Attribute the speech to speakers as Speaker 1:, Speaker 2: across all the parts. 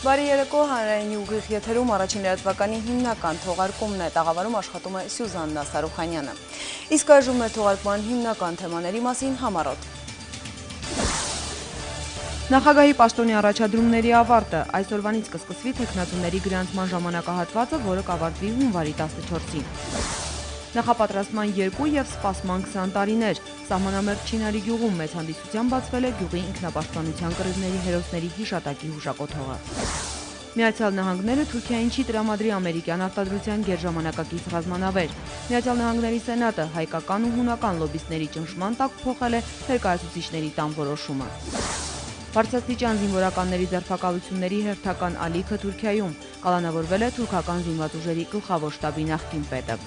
Speaker 1: Բարի երեկո, հանրային ուղիղ եթերում առաջին լրատվականի հիմնական թողարկումն է, տաղավարում աշխատում է Սյուզաննա Սարուխանյանը։ Իսկ այժմ մեր թողարկման հիմնական թեմաների մասին համառոտ։ Նախագահի պաշտոնի առաջադրումների ավարտը, այսօրվանից կսկսվի թեկնածուների գրանցման ժամանակահատվածը, որը կավարտվի հունվարի 14-ին։ Նախապատրաստման 2 և սպասման 20 տարիներ, սահմանամերձ Չինարի գյուղում մեծ հանդիսությամբ բացվել է գյուղի ինքնապաշտպանության կռիվների հերոսների հիշատակի հուշակոթողը։ Միացյալ Նահանգները Թուրքիային չի տրամադրի ամերիկյան արտադրության գերժամանակակից ռազմանավեր։ Միացյալ Նահանգների Սենատը հայկական ու հունական լոբբիստների ճնշման տակ փոխել է ներկայացուցիչների տան որոշումը։ Բարձրաստիճան զինվորականների ձերբակալությունների հերթական ալիքը Թուրքիայում, կալանավորվել է թուրքական զինված ուժերի գլխավոր շտաբի նախկին պետը։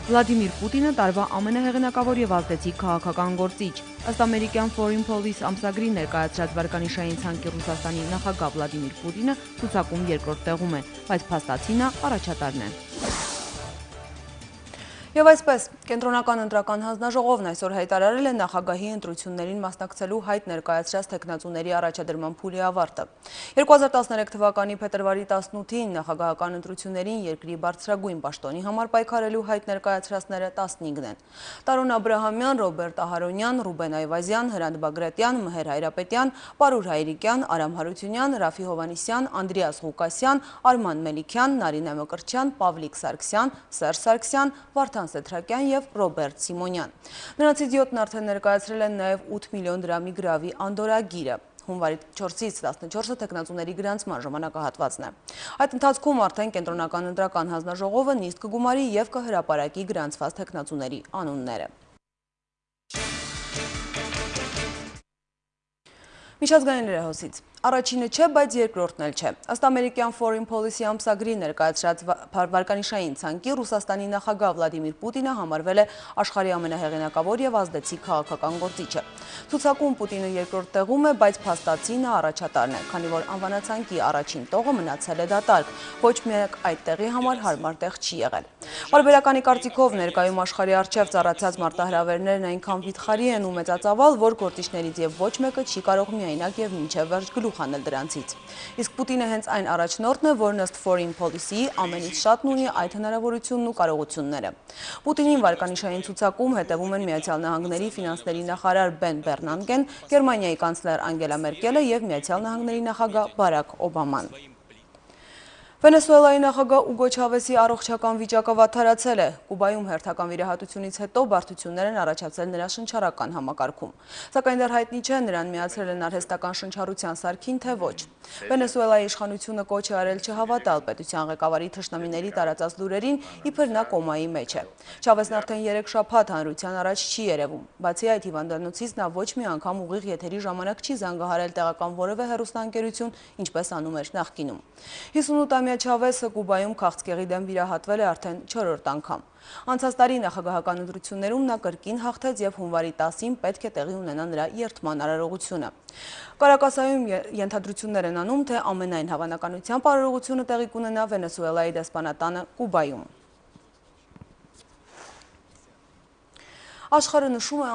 Speaker 1: Վլադիմիր Պուտինը տարվա ամենահեղինակավոր և ազդեցիկ քաղաքական գործիչ։ Ըստ ամերիկյան Foreign Policy ամսագրի ներկայացրած վարկանիշային ցանկի Ռուսաստանի նախագահ Վլադիմիր Պուտինը ցուցակում երկրորդ տեղում է, բայց փաստացի նա առաջատարն է։ Եվ այսպես, կենտրոնական ընտրական հանձնաժողովն այսօր հայտարարել է նախագահի ընտրություններին մասնակցելու հայտ ներկայացրած թեկնածուների առաջադրման փուլի ավարտը։ 2013 թվականի փետրվարի 18-ին նախագահական ընտրություններին երկրի բարձրագույն պաշտոնի համար պայքարելու հայտ ներկայացրածները 15-ն են։ Տարոն Աբրահամյան, Ռոբերտ Ահարոնյան, Ռուբեն Այվազյան, Հրանտ Բագրատյան, Մհեր Հայրապետյան, Պարուր Հայրիկյան, Արամ Հարությունյան, Ռաֆի Հովհաննիսյան, Անդրեաս Ղուկասյան, Արման Մելիքյան, Նարինե Մկրտչյան, Պավլիկ Սարգսյան, Սերժ Սարգսյան, Վարդան Սեթրակյան և Ռոբերտ Սիմոնյան։ Նրանցից 7-ն արդեն ներկայացրել են նաև 8 միլիոն դրամի գրավի անդորագիրը։ Հունվարի 4-ից 14-ը թեկնածուների գրանցման ժամանակահատվածն է։ Այդ ընթացքում արդեն կենտրոնական ընտրական հանձնաժողովը նիստ կգումարի և կհրապարակի գրանցված թեկնածուների անունները։ Միջազգային լրահոսից։ Առաջինը չէ, բայց երկրորդն էլ չէ։ Ըստ ամերիկյան Foreign Policy ամսագրի ներկայացրած վարկանիշային ցանկի Ռուսաստանի նախագահ Վլադիմիր Պուտինը համարվել է աշխարհի ամենահեղինակավոր և ազդեցիկ քաղաքական գործիչը։ Ցուցակում Պուտինը երկրորդ տեղում է, բայց փաստացի նա առաջատարն է, քանի որ անվանացանկի առաջին տողը մնացել է դատարկ, ոչ միակ այդ տեղի համար հարմար տեղ չի եղել։ Պարբերականի կարծիքով ներկայում աշխարհի առջև ծառացած մարտահրավերներն այնքան վիթխարի են ու մեծածավալ, որ գործիչներից և ոչ մեկը չի կարող միայնակ և մինչև վերջ գլուխ հանել դրանցից։ Իսկ Պուտինը հենց այն առաջնորդն է, որն ըստ Foreign Policy-ի ամենից շատն ունի այդ հնարավորությունն ու կարողությունները։ Պուտինին վարկանիշային ցուցակում հետևում են Միացյալ Նահանգների ֆինանսների նախարար Բեն Բեռնանկեն, Գերմանիայի կանցլեր Անգելա Մերկելը և Միացյալ Նահանգների նախագահ Բարաք Օբաման։ Վենեսուելայի նախագահ Ուգո Չավեսի առողջական վիճակը վատթարացել է։ Կուբայում հերթական վիրահատությունից հետո բարդություններ են առաջացել նրա շնչառական համակարգում։ Սակայն դեռ հայտնի չէ, նրան միացրել են արհեստական շնչառության սարքին, թե ոչ։ Վենեսուելայի իշխանությունը կոչ է արել չհավատալ պետության ղեկավարի թշնամիների տարածած լուրերին, իբր նա կոմայի մեջ է։ Չավեսն արդեն 3 շաբաթ հանրության առաջ չի երևում։ Բացի այդ հիվանդանոցից նա ոչ մի անգամ ուղիղ եթերի ժամանակ չի զանգահարել տեղական որևէ հեռուստաընկերություն, ինչպես անում էր նախկինում։ 58-ամյա Չավեսը Կուբայում քաղցկեղի դեմ վիրահատվել է արդեն 4-րդ անգամ։ Անցած տարի նախագահական ընտրություններում նա կրկին հաղթեց և հունվարի 10-ին պետք է տեղի ունենա նրա երդման արարողությունը։ Կարակասայում ենթադրություններ են անում, թե ամենայն հավանականությամբ արարողությունը տեղի կունենա Վենեսուելայի դեսպանատանը Կուբայում։ Աշխարհը նշում է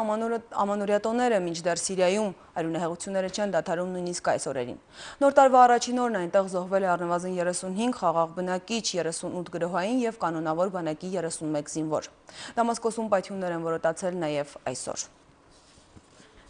Speaker 1: ամանորյա տոները, մինչդեռ Սիրիայում արյունահեղությունները չեն դադարում նույնիսկ այս օրերին։ Նոր տարվա առաջին օրն այնտեղ զոհվել է առնվազն 35 խաղաղ բնակիչ, 38 գրոհային և կանոնավոր բանակի 31 զինվոր։ Դամասկոսում պայթյուններ են որոտացել նաև այսօր։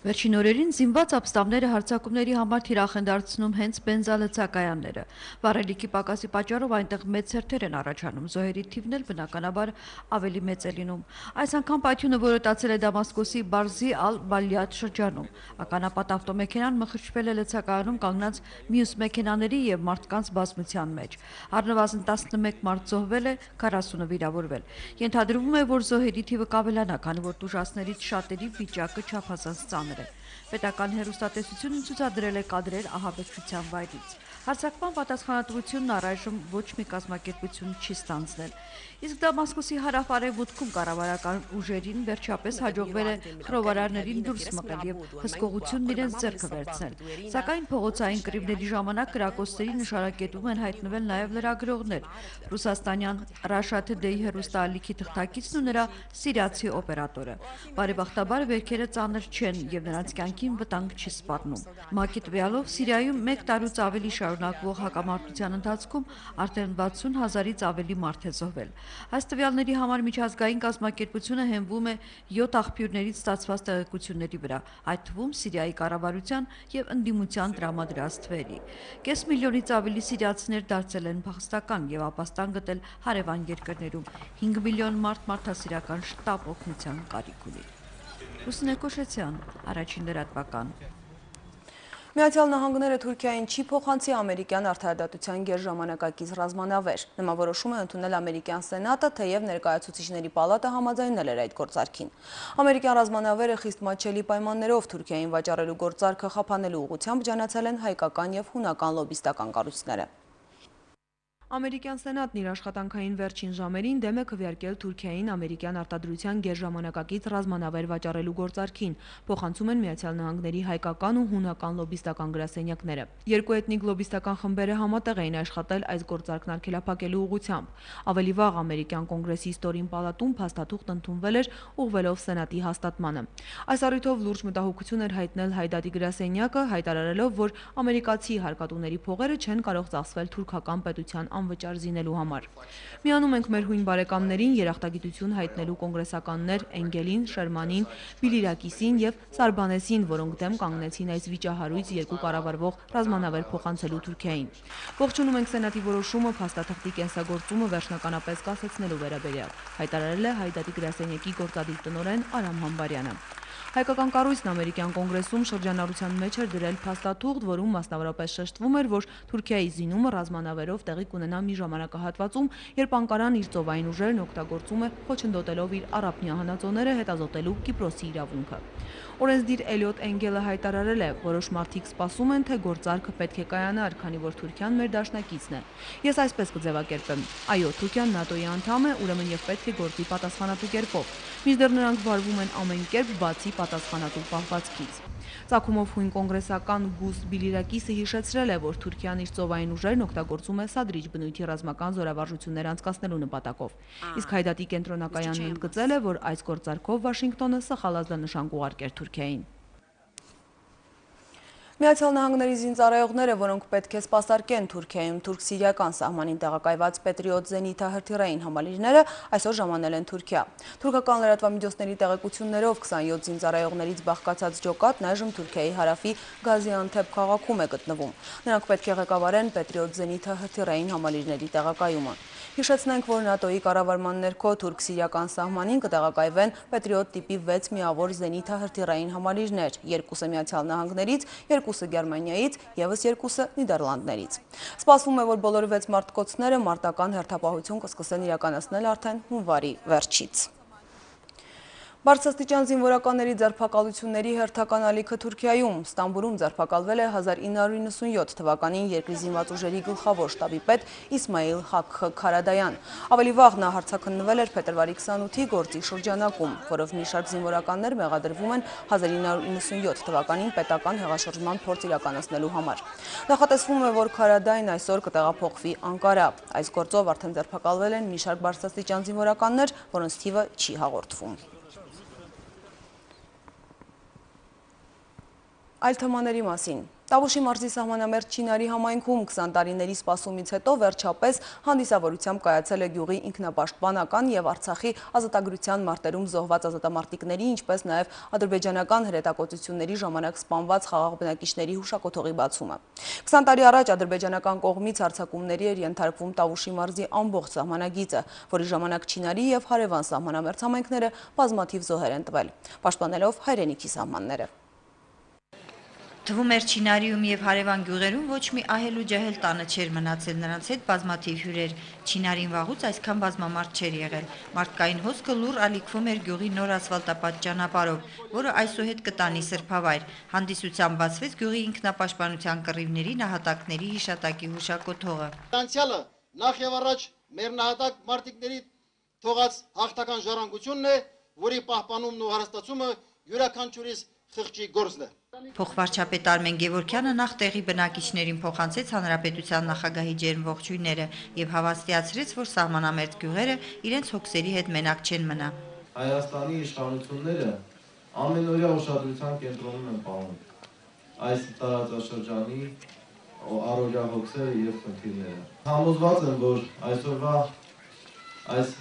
Speaker 2: Վերջին օրերին զինված ապստամբները հարձակումների համար թիրախ են դարձնում հենց բենզալցակայանները։ Վառելիքի պակասի պատճառով այնտեղ մեծ հերթեր են առաջանում, զոհերի թիվն էլ բնականաբար ավելի մեծ է լինում։ Այս անգամ պայթյունը որոտացել է Դամասկոսի Բարզի ալ-Բալիաթ շրջանում։ Ականապատ ավտոմեքենան մխրճվել է լցակայանում կանգնած մյուս մեքենաների և մարդկանց բազմության մեջ։ Առնվազն 11 մարդ զոհվել է, 40-ը վիրավորվել։ Ենթադրվում է, որ զոհերի թիվը կավելանա, քանի որ տուժածներից շատերի վիճակը չափազանց ծանր է։ Պետական հեռուստատեսությունը ցուցադրել է կադրեր ահաբեկչության վայրից։ Հարձակման պատասխանատվությունն առայժմ ոչ մի կազմակերպություն չի ստանձնել։ Իսկ Դամասկոսի հարավ-արևմուտքում կառավարական ուժերին վերջապես հաջողվել է խռովարարներին դուրս մղել և հսկողությունն իրենց ձեռքը վերցնել։ Սակայն փողոցային կռիվների ժամանակ կրակոցների նշանակետում են հայտնվել նաև լրագրողներ։ Ռուսաստանյան Russia Today հեռուստաալիքի թղթակիցն ու նրա սիրիացի օպերատորը։ Բարեբախտաբար վերքերը ծանր չեն և նրանց կյանքին վտանգ չի սպառնում։ ՄԱԿ-ի տվյալով Սիրիայում 1 տարուց ավելի շարունակվող հակամարտության ընթացքում արդեն 60,000-ից ավելի մարդ է զոհվել։ Այս տվյալների համար միջազգային կազմակերպությունը հենվում է 7 աղբյուրներից ստացված տեղեկությունների վրա, այդ թվում Սիրիայի կառավարության եւ ընդդիմության տրամադրած թվերի։ Կես միլիոնից ավելի սիրիացիներ դարձել են փախստական եւ ապաստան գտել հարևան երկրներում։ 5 միլիոն մարդ մարդասիրական շտապ օգնության կարիք ունի։ Լուսինե Կոշեցյան, Առաջին լրատվական։
Speaker 1: Միացյալ Նահանգները Թուրքիային չի փոխանցի ամերիկյան արդարադատության գերժամանակակից ռազմանավեր։ Նման որոշում է ընդունել ամերիկյան սենատը, թեև ներկայացուցիչների պալատը համաձայնել էր այդ գործարքին։ Ամերիկյան ռազմանավերը խիստ մատչելի պայմաններով Թուրքիային վաճառելու գործարքը խափանելու ուղղությամբ ջանացել են հայկական եւ հունական լոբիստական կառույցները։ Ամերիկյան սենատն իր աշխատանքային վերջին ժամերին դեմ է քվեարկել Թուրքիային ամերիկյան արտադրության գերժամանակակից ռազմանավեր վաճառելու գործարքին, փոխանցում են Միացյալ Նահանգների հայկական ու հունական լոբիստական գրասենյակները։ Երկու էթնիկ լոբիստական խմբերը համատեղ էին աշխատել այս գործարքն արգելափակելու ուղղությամբ։ Ավելի վաղ ամերիկյան կոնգրեսի ստորին պալատում փաստաթուղթ ընդունվել էր ուղղվելով սենատի հաստատմանը։ Այս առիթով լուրջ մտահոգություն էր հայտնել Հայդատի գրասենյակը, հայտարարելով, որ ամերիկացի հարկատուների փողերը չեն կարող ծախսվել թուրքական պետության անվճար զինելու համար։ Միանում ենք մեր հույն բարեկամներին, երախտագիտություն հայտնելու կոնգրեսականներ Էնգելին, Շերմանին, Բիլիրակիսին եւ Սարբանեսին, որոնք դեմ կանգնեցին այս վիճահարույց երկու կառավարվող ռազմանավեր փոխանցելու Թուրքիային։ Ողջունում ենք սենատի որոշումը փաստաթղթի կենսագործումը վերջնականապես կասեցնելու վերաբերյալ, հայտարարել է Հայդատի գրասենյակի գործադիր տնօրեն Արամ Համբարյանը։ Հայկական կառույցն ամերիկյան կոնգրեսում շրջանառության մեջ էր դրել փաստաթուղթ, որում մասնավորապես շեշտվում էր, որ Թուրքիայի զինումը ռազմանավերով տեղի կունենա մի ժամանակահատվածում, երբ Անկարան իր ծովային ուժերն օգտագործում է խոչընդոտելով իր առափնյա հանածոները հետազոտելու Կիպրոսի իրավունքը։ Օրենսդիր Էլիոտ Էնգելը հայտարարել է, որոշ մարդիկ սպասում են, թե գործարքը պետք է կայանար, քանի որ Թուրքիան մեր դաշնակիցն է։ Ես այսպես կձևակերպեմ. այո, Թուրքիան ՆԱՏՕ-ի անդամ է, ուրեմն եւ պետք է գործի պատասխանատու կերպով։ Մինչդեռ նրանք վարվում են ամեն կերպ բացի պատասխանատու պահվածքից։ Ծագումով հույն կոնգրեսական Գուս Բիլիրակիսը հիշեցրել է, որ Թուրքիան իր ծովային ուժերն օգտագործում է սադրիչ բնույթի ռազմական զորավարժություններ անցկացնելու նպատակով։ Իսկ Հայդատի կենտրոնակայանն ընդգծել է, որ այս գործարքով Վաշինգտոնը սխալ ազդանշան կուղարկեր Թուրքիային։ Միացյալ Նահանգների զինծառայողները, որոնք պետք է սպասարկեն Թուրքիայում թուրք-սիրիական սահմանին տեղակայված Պետրիոտ զենիթահրթիռային համալիրները, այսօր ժամանել են Թուրքիա։ Թուրքական լրատվամիջոցների տեղեկություններով 27 զինծառայողներից բաղկացած ջոկատն այժմ Թուրքիայի հարավի Գազիանթեփ քաղաքում է գտնվում։ Նրանք պետք է ղեկավարեն Պետրիոտ զենիթահրթիռային համալիրների տեղակայումը։ Հիշեցնենք, որ ՆԱՏՕ-ի կառավարման ներքո թուրք-սիրիական սահմանին կտեղակայվեն Պետրիոտ տիպի 6 միավոր զենիթահրթիռային համալիրներ, 2-ը Միացյալ Նահանգներից, 2-ը Գերմանիայից, ևս 2-ը Նիդերլանդներից։ Սպասվում է, որ բոլոր 6 մարտկոցները մարտական հերթապահություն կսկսեն իրականացնել արդեն հունվարի վերջից։ Բարձրաստիճան զինվորականների ձերբակալությունների հերթական ալիքը Թուրքիայում Ստամբուլում ձերբակալվել է 1997 թվականին երկրի զինված ուժերի գլխավոր շտաբի պետ Իսմայիլ Հաքխ Քարադայան։ Ավելի վաղ նա հարձակնվել էր փետրվարի 28-ի գործի շրջանակում, որով մի շարք զինվորականներ մեղադրվում են 1997 թվականին պետական հեղաշրջման փորձ իրականացնելու համար։ Նախատեսվում է, որ Քարադային այսօր կտեղափոխվի Անկարա։ Այս գործով արդեն ձերբակալվել են մի շարք բարձրաստիճան զինվորականներ, որոնց թիվը չի հաղորդվում։ Այլ թեմաների մասին։ Տավուշի մարզի սահմանամերձ Չինարի համայնքում 20 տարիների սպասումից հետո վերջապես հանդիսավորությամբ կայացել է գյուղի ինքնապաշտպանական եւ Արցախի ազատագրության մարտերում զոհված ազատամարտիկների, ինչպես նաեւ ադրբեջանական հրետակոծությունների ժամանակ սպանված խաղաղ բնակիչների հուշակոթողի բացումը։ 20 տարի առաջ ադրբեջանական կողմից հարձակումների էր ենթարկվում Տավուշի մարզի ամբողջ սահմանագիծը, որի ժամանակ Չինարի եւ հարևան սահմանամերձ համայնքները բազմաթիվ զոհեր են տվել, պաշտպանելով հայրենիքի սահմանները։
Speaker 3: Թվում էր Չինարիում եւ հարևան գյուղերում ոչ մի ահել ու ջահել տանը չէր մնացել, նրանց հետ բազմաթիվ հյուրեր։ Չինարին վաղուց այսքան բազմամարդ չէր եղել։ Մարդկային հոսքը լուռ ալիքվում էր գյուղի նոր ասֆալտապատ ճանապարհով, որը այսուհետ կտանի սրբավայր։ Հանդիսությամբ բացվեց գյուղի ինքնապաշտպանության կռիվների նահատակների հիշատակի հուշակոթողը։
Speaker 4: Անցյալը նախ եւ առաջ մեր նահատակ մարտիկների թողած հաղթական ժառանգությունն է, որի պահպանումն ու հարստացումը յուրաքանչյուրիս խղճի գործն է։
Speaker 3: Փոխվարչապետ Արմեն Գևորգյանը նախ տեղի բնակիչներին փոխանցեց հանրապետության նախագահի ջերմ ողջույնները եւ հավաստիացրեց, որ սահմանամերձ գյուղերը իրենց հոգսերի հետ մենակ չեն մնա։
Speaker 5: Հայաստանի իշխանությունները ամենօրյա ուշադրության կենտրոնում են պահում այս տարածաշրջանի առօրյա եւ խնդիրները։ Համոզված եմ, որ այսօրվա այս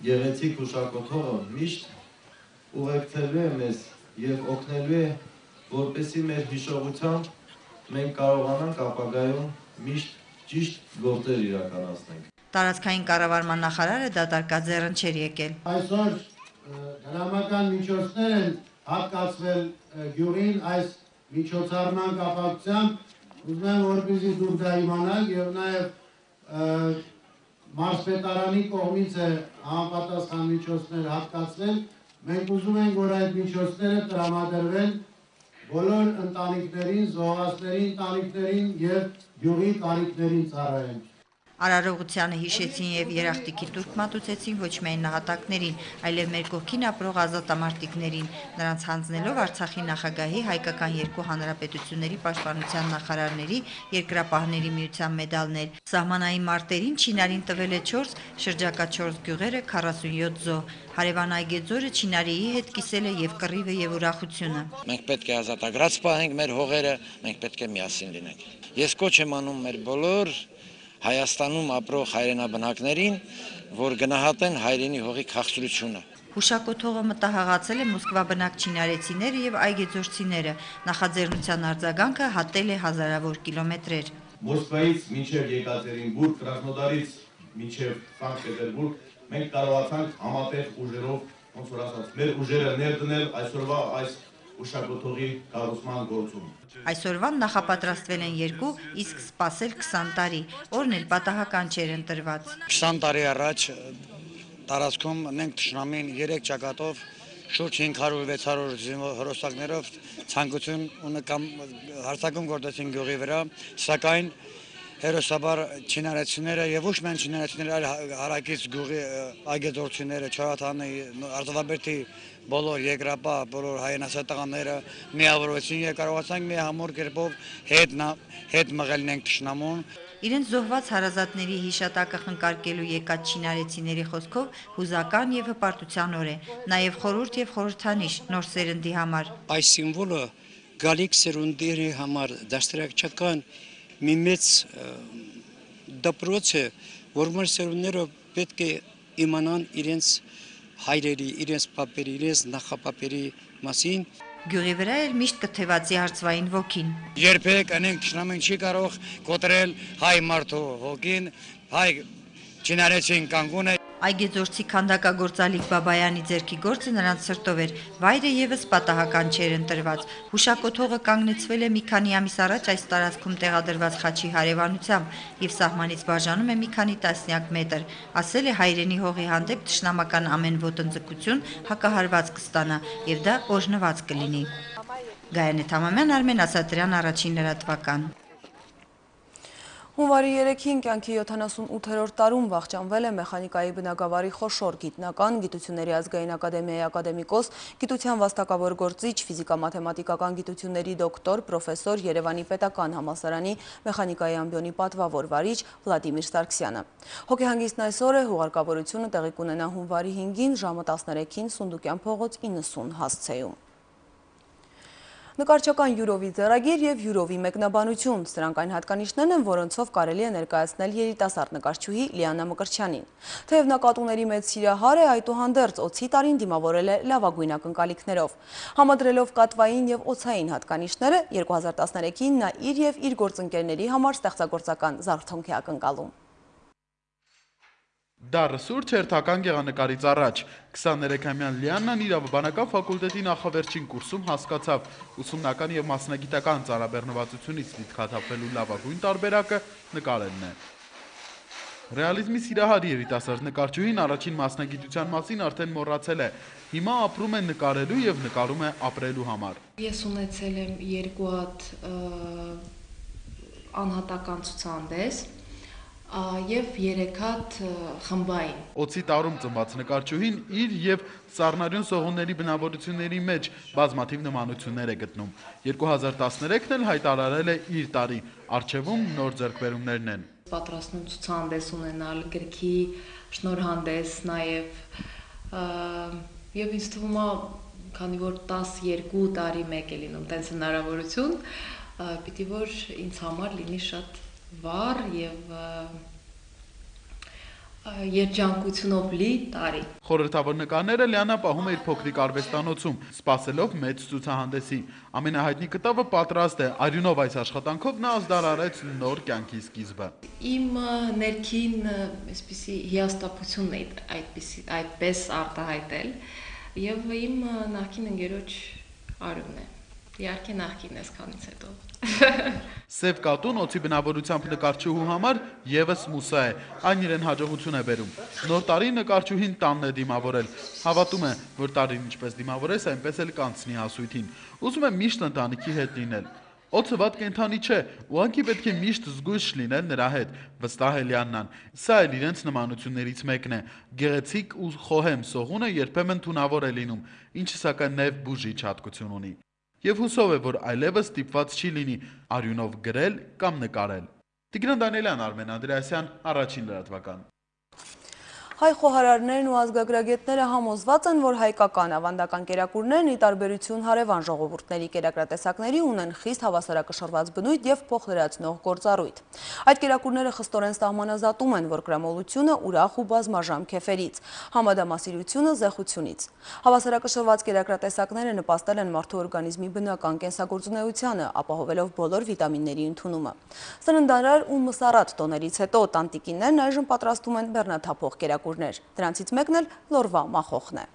Speaker 5: գեղեցիկ հուշակոթողը միշտ ուղեկցելու է մեզ եւ օգնելու է, որպեսզի մեր հիշողությամբ մենք կարողանանք ապագայում միշտ ճիշտ գործեր իրականացնենք։
Speaker 3: Տարածքային կառավարման նախարարը դատարկած ձեռն չէր եկել։
Speaker 4: Այսօր դրամական միջոցներ են հատկացվել գյուղին այս միջոցառման կապակցությամբ ուզում եմ որպեսզի դուք դա իմանաք եւ նաեւ մարզպետարանի կողմից է համապատասխան միջոցներ հատկացվել մենք ուզում ենք որ այդ միջոցները տրամադրվեն բոլոր ընտանիքներին, զոհվածների ընտանիքներին եւ գյուղի կարիքներին ծառայեն։
Speaker 3: Արարողությանը հիշեցին եւ երախտիկի տուրք մատուցեցին ոչ միայն նահատակներին, այլև մեր կողքին ապրող ազատամարտիկներին, նրանց հանձնելով Արցախի նախագահի, հայկական երկու հանրապետությունների պաշտպանության նախարարների, երկրապահների միության մեդալներ։ Սահմանային մարտերին Չինարին տվել է 4, շրջակա 4 գյուղերը 47 զոհ։ Հարևան Այգեձորը Չինարիի հետ կիսել է եւ կռիվը եւ ուրախությունը։
Speaker 6: Մենք պետք է ազատագրած պահենք մեր հողերը, մենք պետք է միասին լինենք։ Ես կոչ եմ անում մեր բոլոր Հայաստանում ապրող հայրենաբնակներին, որ գնահատեն հայրենի հողի քաղցրությունը։
Speaker 3: Հուշակոթողը մտահղացել է Մոսկվա բնակ չինարեցիները եւ այգեձորցիները։ Նախաձեռնության արձագանքը հատել է հազարավոր կիլոմետրեր։
Speaker 5: Մոսկվայից մինչև Եկատերինբուրգ, Կրասնոդարից մինչև Սանկտ Պետերբուրգ մենք կարողացանք համատեղ ուժերով, ոնց որ ասած, մեր ուժերը ներդնել այսօրվա այս հուշակոթողի կառուցման գործում։
Speaker 3: Այսօրվան նախապատրաստվել են 2, իսկ սպասել 20 տարի, օրն էլ պատահական չէր ընտրված։
Speaker 7: 20 տարի առաջ տարածքում մենք թշնամին 3 ճակատով շուրջ 500-600 հրոսակներով ցանկություն ունեկամ հարձակում գործեցին գյուղի վրա, սակայն հերոսաբար չինարեցիները եւ ոչ միայն չինարեցիները, այլ հարակից գյուղի այգեձորցիները, Չորաթանի, Արտավաբերդի բոլոր երկրապահ, բոլոր հայրենասեր տղաները միավորվեցին եւ կարողացանք մի համոր կերպով հետ մղելնենք թշնամուն։
Speaker 3: Իրենց զոհված հարազատների հիշատակը խնկարկելու եկած չինարեցիների խոսքով հուզական եւ հպարտության օր է, նաեւ խորհուրդ եւ խորհրդանիշ նոր սերնդի համար։
Speaker 8: Այս սիմվոլը գալիք սերունդերի համար դաստիարակչական մի մեծ դպրոց է, որ մեր սերունդները պետք է իմանան իրենց հայրերի, իրենց պապերի, իրենց նախապապերի մասին։
Speaker 3: Գյուղի վրա էլ միշտ կթևածի հարցվային ոգին։
Speaker 7: Երբեք անենք թշնամին չի կարող կոտրել հայ մարդու ոգին, հայ չինարեցին կանգուն է։
Speaker 3: Այգեձորցի քանդակագործալիկ Բաբայանի ձեռքի գործը նրանց սրտով էր, վայրը եւս պատահական չէր ընտրված։ Հուշակոթողը կանգնեցվել է մի քանի ամիս առաջ այս տարածքում տեղադրված խաչի հարևանությամբ եւ սահմանից բաժանում է մի քանի տասնյակ մետր։ Ասել է հայրենի հողի հանդեպ թշնամական ամեն ոտնձգություն հակահարված կստանա եւ դա օժնված կլինի։ Գայանե Թամամյան, Արմեն Ասատրյան, Առաջին լրատվական։
Speaker 1: Հունվարի 3-ին կյանքի 78-րդ տարում վախճանվել է մեխանիկայի բնագավառի խոշոր գիտնական, Գիտությունների ազգային ակադեմիայի ակադեմիկոս, գիտության վաստակավոր գործիչ, ֆիզիկա-մաթեմատիկական գիտությունների դոկտոր, պրոֆեսոր, Երևանի պետական համալսարանի մեխանիկայի ամբիոնի պատվավոր վարիչ Վլադիմիր Սարգսյանը։ Հոգեհանգիստն այսօր է, հուղարկավորությունը տեղի կունենա հունվարի 5-ին ժամը 13-ին Սունդուկյան փողոց 90 հասցեում։ Նկարչական յուրովի ձեռագիր և յուրովի մեկնաբանություն, սրանք այն հատկանիշներն են, որոնցով կարելի է ներկայացնել երիտասարդ նկարչուհի Լիանա Մկրտչյանին։ Թեև նա կատուների մեծ սիրահար է, այդուհանդերձ օձի տարին դիմավորել է լավագույն ակնկալիքներով։ Համադրելով կատվային և օձային հատկանիշները, 2013-ին նա իր և իր գործընկերների համար ստեղծագործական զարթոնք է ակնկալում։
Speaker 9: Դառը սուրճ հերթական գեղանկարից առաջ 23-ամյա Լիաննան իրավաբանական ֆակուլտետի նախավերջին կուրսում հասկացավ ուսումնական և մասնագիտական ծառաբեռնվածությունից դիտքաթափվելու լավագույն տարբերակը նկարելն է։ Ռեալիզմի սիրահար երիտասարդ նկարչուհին առաջին մասնագիտության մասին արդեն մոռացել է։ Հիմա ապրում է նկարելու և նկարում է ապրելու համար։
Speaker 10: Ես ունեցել եմ 2 հատ անհատական ցուցահանդես և 3 հատ խմբային։
Speaker 9: Օձի տարում ծնված նկարչուհին իր և սառնարյուն սողունների բնավորությունների մեջ բազմաթիվ նմանություններ է գտնում։ 2013-ն էլ հայտարարել է իր տարի, առջևում նոր ձեռքբերումներն են։
Speaker 10: Պատրաստում ցուցահանդես ունենալ, գրքի շնորհանդես նաև, և ինձ թվում է, քանի որ 12 տարի մեկ է լինում տենց հնարավորություն, պիտի որ ինձ համար լինի շատ վառ եւ երջանկությունով լի տարի։
Speaker 9: Խորհրդավոր նկարները Լիանա պահում է իր փոքրիկ արվեստանոցում, սպասելով մեծ ցուցահանդեսի։ Ամենահայտնի կտավը պատրաստ է, արյունով այս աշխատանքով նա ազդարարեց նոր կյանքի սկիզբը։
Speaker 10: Իմ ներքին այսպիսի հիասթափությունն է այդպես արտահայտել եւ իմ նախկին ընկերոջ արյունն է։ Իհարկե նախկին էսքանից հետո։
Speaker 9: Սև կատուն օծի բնավորությամբ նկարչուհու համար եւս մուսա է, այն իրեն հաջողություն է բերում։ Նոր տարի նկարչուհին տանն է դիմավորել։ Հավատում է, որ տարին ինչպես դիմավորես, այնպես էլ կանցնի հասույթին։ Ուզում է միշտ ընտանիքի հետ լինել։ Օծը վատ կենդանի չէ, ուղղակի պետք է միշտ զգույշ լինել նրա հետ, վստահ է Լիաննան։ Սա էլ իրենց նմանություններից մեկն է։ Գեղեցիկ ու խոհեմ սողունը երբեմն թունավոր է լինում, ինչը սակայն նաև բուժիչ հատկություն ունի։ Եվ հուսով է, որ այլևս ստիպված չի լինի արյունով գրել կամ նկարել։ Տիգրան Դանիելյան, Արմեն Անդրեասյան, Առաջին լրատվական։
Speaker 1: Հայ խոհարարներն ու ազգագրագետները համոզված են, որ հայկական ավանդական կերակուրներն ի տարբերություն հարևան ժողովուրդների կերակրատեսակների ունեն խիստ հավասարակշռված բնույթ եւ փոխլրացնող գործառույթ։ Այդ կերակուրները խստորեն սահմանազատում են, որ կրամոլությունը ուրախ ու բազմաժամ քեֆերից, համադամասիրությունը զեղությունից։ Հավասարակշռված կերակրատեսակները նպաստել են մարդու օրգանիզմի բնական կենսագործունեությանը, ապահովելով բոլոր վիտամինների ընդունումը։ Սննդարար ու մսառատ տոներից հետո տանտիկիններն այժմ պատրաստում են բեռնաթափող կերակուրներ։ Դրանցից մեկն էլ լորվա մախոխն է։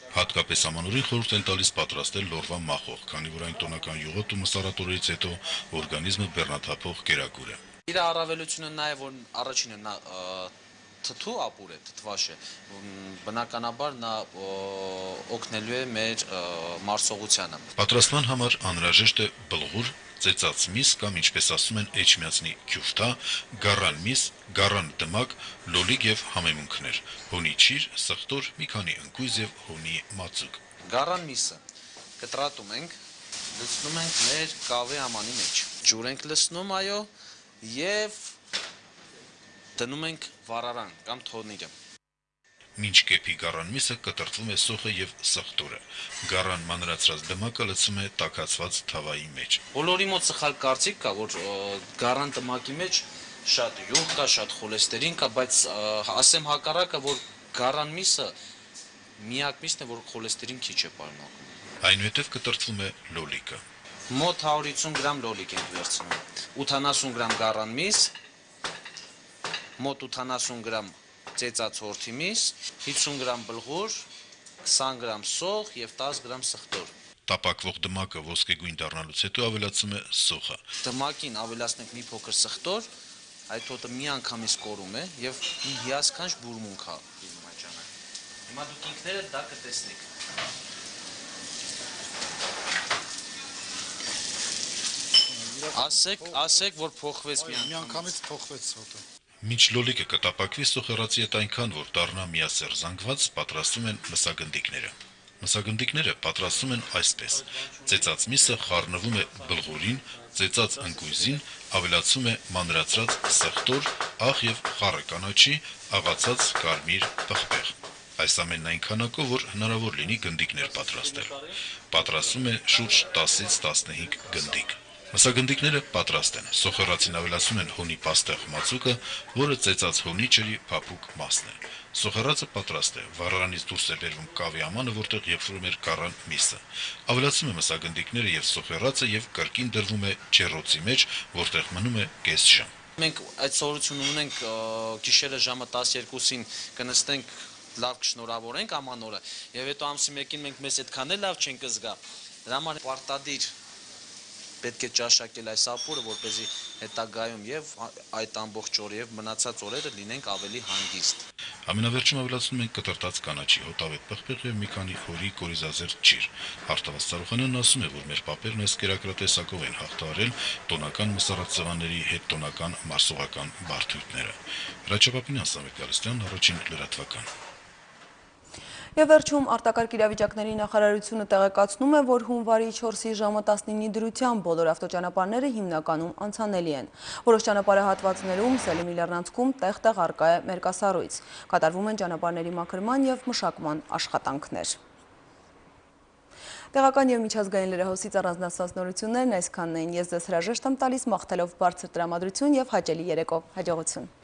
Speaker 11: Հատկապես ամանորին խորհուրդ են տալիս պատրաստել լորվա մախող, քանի որ այն տոնական յուղոտ ու մսառատորից հետո օրգանիզմը բեռնաթափող կերակուր է։
Speaker 12: Իր առավելությունը նաև որ առաջինը նա թթու ապուր է, թթվաշ է, բնականաբար նա օգնելու է մեր մարսողությանը։
Speaker 11: Պատրաստման համար անհրաժեշտ է բլղուր, ծեծած միս կամ ինչպես ասում են էջմիածնի քյուֆտա, գառան միս, գառան դմակ, լոլիկ եւ համեմունքներ, հոնի ճիր, սխտոր, մի քանի ընկույզ եւ հոնի մածուկ։
Speaker 12: Գառան միսը կտրատում ենք, լցնում ենք մեր կավե ամանի մեջ։ Ջուր ենք լցնում, այո, եւ դնում ենք վառարան կամ թորնիկը։
Speaker 11: Մինչ կեպի գառան միսը կտրտվում է սոխը եւ սխտորը։ Գառան մանրացրած դմակը լցում է տաքացված թավայի մեջ։
Speaker 12: Բոլորի մոտ սխալ կարծիք կա, որ գառան դմակի մեջ շատ յուղ կա, շատ խոլեստերին կա, բայց ասեմ հակառակը, որ գառան միսը միակ միսն է, որ խոլեստերին քիչ է պարունակում։
Speaker 11: Այնուհետև կտրտվում է լոլիկը։
Speaker 12: Մոտ 150 գրամ լոլիկ ենք վերցնում։ 80 գրամ գառան միս, մոտ 80 գրամ ծեծած հորթի միս, 50 գրամ բլղուր, 20 գրամ սոխ եւ 10 գրամ սխտոր։
Speaker 11: Տապակվող դմակը ոսկեգույն դառնալուց հետո ավելացում է սոխը։
Speaker 12: Դմակին ավելացնենք մի փոքր սխտոր, այդ հոտը մի անգամից կորում է եւ մի հիասքանչ բուրմունք է իմանջանը։ Հիմա դուք ինքներդ դա կտեսնեք։ Ասեք, որ փոխվեց մի անգամից
Speaker 8: փոխվեց հոտը։
Speaker 11: Մինչ լոլիկը կտապակվի, սոխերացի հետ այնքան, որ դառնա միասեռ զանգված, պատրաստում են մսագնդիկները։ Մսագնդիկները պատրաստում են այսպես. ծեծած միսը խառնվում է բլղուրին, ծեծած ընկույզին, ավելացում է մանրացրած սխտոր, աղ եւ խառը կանաչի, աղացած կարմիր պղպեղ։ Այս ամենն այն քանակով, որ հնարավոր լինի գնդիկներ պատրաստել։ Պատրաստում է շուրջ 10-ից 15 գնդիկ։ Մսագնդիկները պատրաստ են։ Սոխերացին ավելացում են հոնի պաստեղ մածուկը, որը ծեծած հոնի ջրի փափուկ մասն է։ Սոխերացը պատրաստ է։ Վառարանից դուրս է բերվում կավի ամանը, որտեղ եփվում է գառան միսը։ Ավելացում է մսագնդիկները եւ սոխերացը եւ կրկին դրվում է ջեռոցի մեջ, որտեղ մնում է կես ժամ։
Speaker 12: Մենք այդ սովորությունը ունենք գիշերը ժամը 12-ին կնստենք, լավ կշնորհավորենք ամանորը, եւ հետո ամսի 1-ին մենք մեզ այդքան էլ լավ չենք զգա։ Դրա համար պարտադիր պետք է ճաշակել այս ապուրը, որպեսզի հետագայում եւ այդ ամբողջ օրը եւ մնացած օրերը լինենք ավելի հանգիստ։
Speaker 11: Ամենավերջում ավելացնում ենք կտրտած կանաչի, հոտավետ պղպեղ եւ մի քանի խորի կորիզազեր ջիր։ Արտավազ Ծառուխանյանն ասում է, որ մեր պապերն այս կերակրատեսակով են հաղթահարել տոնական մսառած ծավալների հետ տոնական մարսողական բարդույթները։ Ռաչապապինյան, Սամվել Գալստյան, Առաջին լրատվական։
Speaker 1: Եվ վերջում արտակարգ իրավիճակների նախարարությունը տեղեկացնում է, որ հունվարի 4-ի ժամը 19-ի դրությամբ բոլոր ավտոճանապարհները հիմնականում անցանելի են։ Որոշ ճանապարհահատվածներում Սելիմի լեռնանցքում տեղ-տեղ առկա է մերկասառույց։ Կատարվում են ճանապարհների մաքրման եւ մշակման աշխատանքներ։
Speaker 13: Տեղական եւ միջազգային լրահոսից առանձնացված նորություններն այսքանն էին։ Ես ձեզ հրաժեշտ եմ տալիս մաղթելով բարձր տրամադրություն եւ հաճելի երեկո։ Հաջողություն։